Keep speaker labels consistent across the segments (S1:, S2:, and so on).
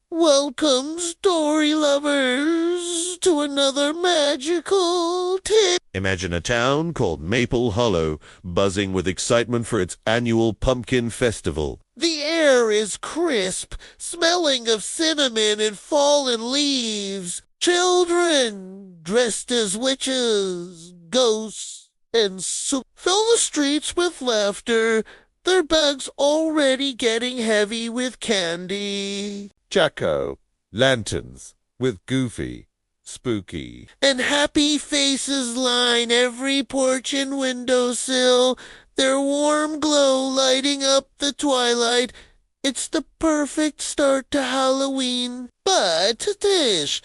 S1: Welcome, story lovers, to another magical tale.
S2: Imagine a town called Maple Hollow, buzzing with excitement for its annual pumpkin festival.
S1: The air is crisp, smelling of cinnamon and fallen leaves. Children, dressed as witches, ghosts, and fill the streets with laughter, their bags already getting heavy with candy.
S2: Jacko, lanterns, with Goofy, spooky.
S1: And happy faces line every porch and windowsill, their warm glow lighting up the twilight. It's the perfect start to Halloween. But, Tish,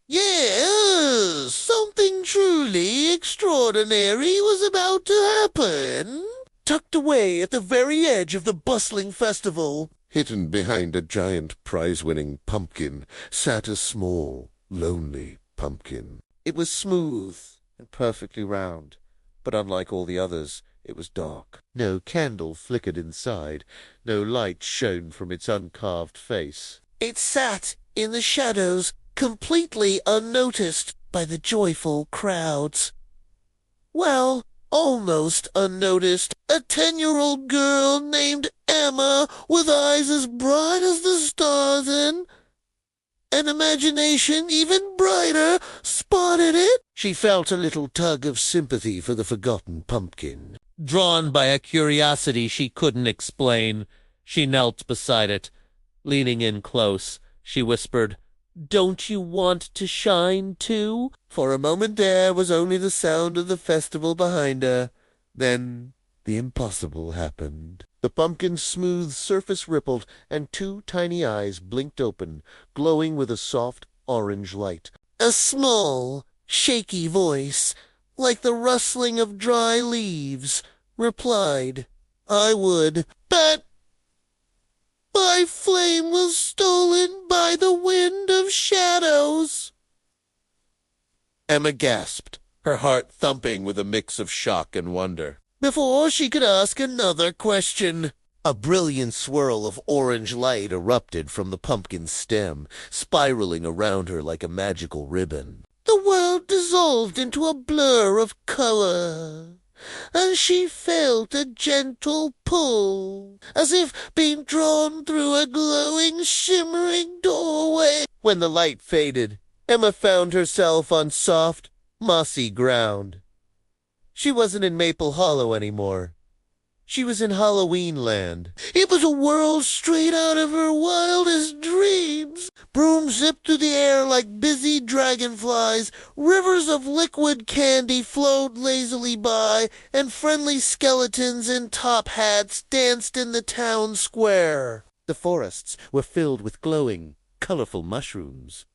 S1: yes, something truly extraordinary was about to happen. Tucked away at the very edge of the bustling festival,
S2: Hidden behind a giant prize-winning pumpkin, sat a small, lonely pumpkin.
S1: it was smooth and perfectly round, but unlike all the others, it was dark.
S2: No candle flickered inside, no light shone from its uncarved face.
S1: It sat in the shadows, completely unnoticed by the joyful crowds. Well, almost unnoticed. A 10-year-old girl named Emma, with eyes as bright as the stars and an imagination even brighter, spotted it. She felt a little tug of sympathy for the forgotten pumpkin. Drawn by a curiosity she couldn't explain, she knelt beside it. Leaning in close, she whispered, "Don't you want to shine, too?" For a moment there was only the sound of the festival behind her. Then the impossible happened. The pumpkin's smooth surface rippled, and two tiny eyes blinked open, glowing with a soft orange light. A small, shaky voice, like the rustling of dry leaves, replied, "I would, but my flame was stolen by the wind of shadows." Emma gasped, her heart thumping with a mix of shock and wonder, before she could ask another question. A brilliant swirl of orange light erupted from the pumpkin's stem, spiraling around her like a magical ribbon. The world dissolved into a blur of color, and she felt a gentle pull, as if being drawn through a glowing, shimmering doorway. When the light faded, Emma found herself on soft, mossy ground. She wasn't in Maple Hollow anymore. She was in Halloween Land. It was a world straight out of her wildest dreams. Brooms zipped through the air like busy dragonflies, rivers of liquid candy flowed lazily by, and friendly skeletons in top hats danced in the town square. The forests were filled with glowing, colorful mushrooms.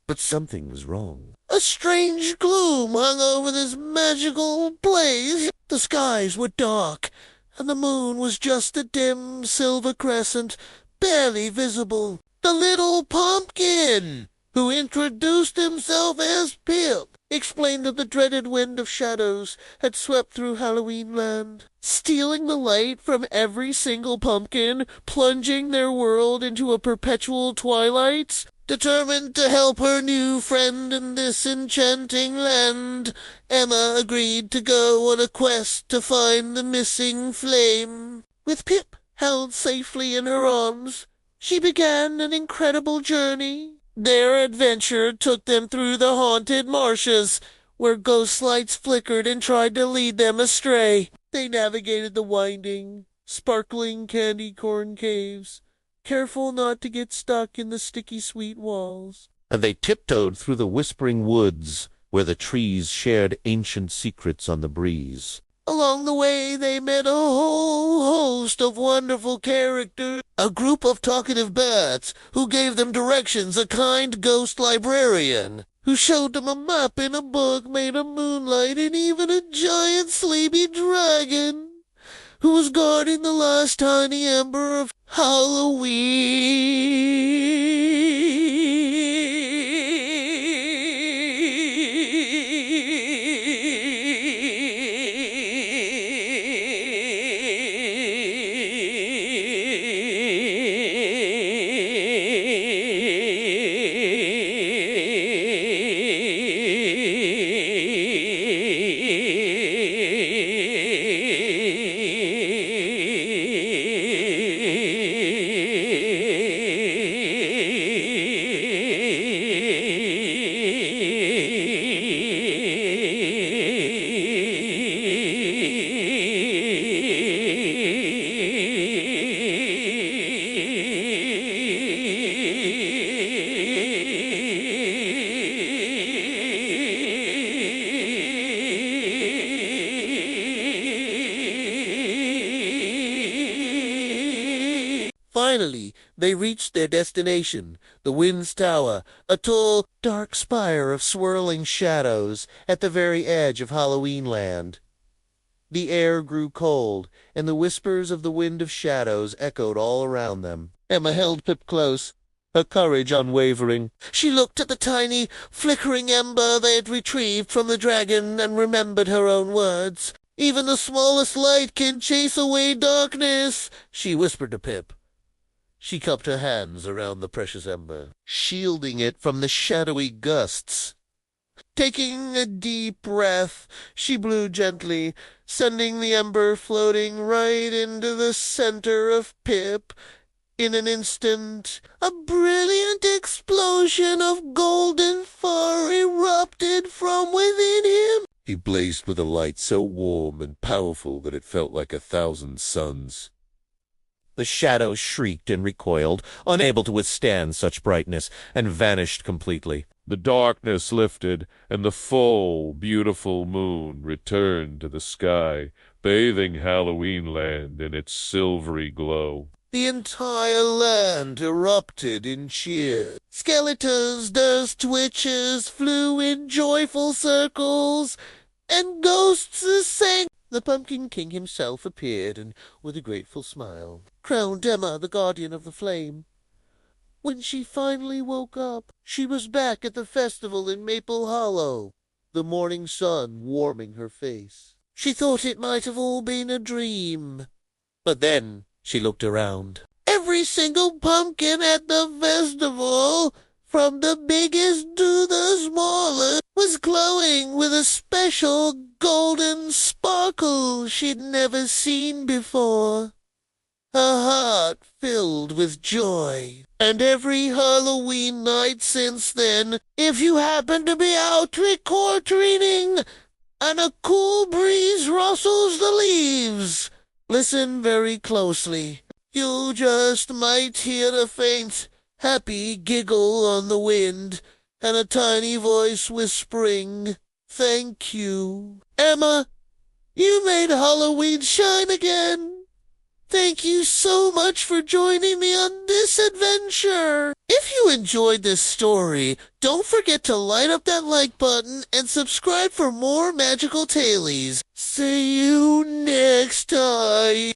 S1: But something was wrong. A strange gloom hung over this magical place. The skies were dark, and the moon was just a dim silver crescent, barely visible. The little pumpkin, who introduced himself as Pip, explained that the dreaded wind of shadows had swept through Halloween Land, stealing the light from every single pumpkin, plunging their world into a perpetual twilight. Determined to help her new friend in this enchanting land, Emma agreed to go on a quest to find the missing flame. With Pip held safely in her arms, she began an incredible journey. Their adventure took them through the haunted marshes, where ghost lights flickered and tried to lead them astray. They navigated the winding, sparkling candy corn caves, careful not to get stuck in the sticky sweet walls. And they tiptoed through the whispering woods, where the trees shared ancient secrets on the breeze. Along the way they met a whole host of wonderful characters. A group of talkative bats, who gave them directions, a kind ghost librarian, who showed them a map in a book made of moonlight, and even a giant sleepy dragon, who was guarding the last tiny ember of Halloween. They reached their destination, the Wind's Tower, a tall, dark spire of swirling shadows at the very edge of Halloween Land. The air grew cold, and the whispers of the Wind of Shadows echoed all around them. Emma held Pip close, her courage unwavering. She looked at the tiny, flickering ember they had retrieved from the dragon and remembered her own words. "Even the smallest light can chase away darkness," she whispered to Pip. She cupped her hands around the precious ember, shielding it from the shadowy gusts. Taking a deep breath, she blew gently, sending the ember floating right into the center of Pip. In an instant, a brilliant explosion of golden fire erupted from within him.
S2: He blazed with a light so warm and powerful that it felt like 1,000 suns.
S1: The shadows shrieked and recoiled, unable to withstand such brightness, and vanished completely.
S2: The darkness lifted, and the full, beautiful moon returned to the sky, bathing Halloween Land in its silvery glow.
S1: The entire land erupted in cheers. Skeletons, dust witches flew in joyful circles, and ghosts sang. The Pumpkin King himself appeared, and with a grateful smile crowned Emma the guardian of the flame. When she finally woke up, she was back at the festival in Maple Hollow, the morning sun warming her face. She thought it might have all been a dream. But then she looked around. Every single pumpkin at the festival, from the biggest to the smallest, was glowing with a special golden sparkle she'd never seen before. Her heart filled with joy. And every Halloween night since then, if you happen to be out trick-or-treating and a cool breeze rustles the leaves, listen very closely. You just might hear a faint, happy giggle on the wind, and a tiny voice whispering, "Thank you. Emma, you made Halloween shine again. Thank you so much for joining me on this adventure." If you enjoyed this story, don't forget to light up that like button and subscribe for more magical tailies. See you next time.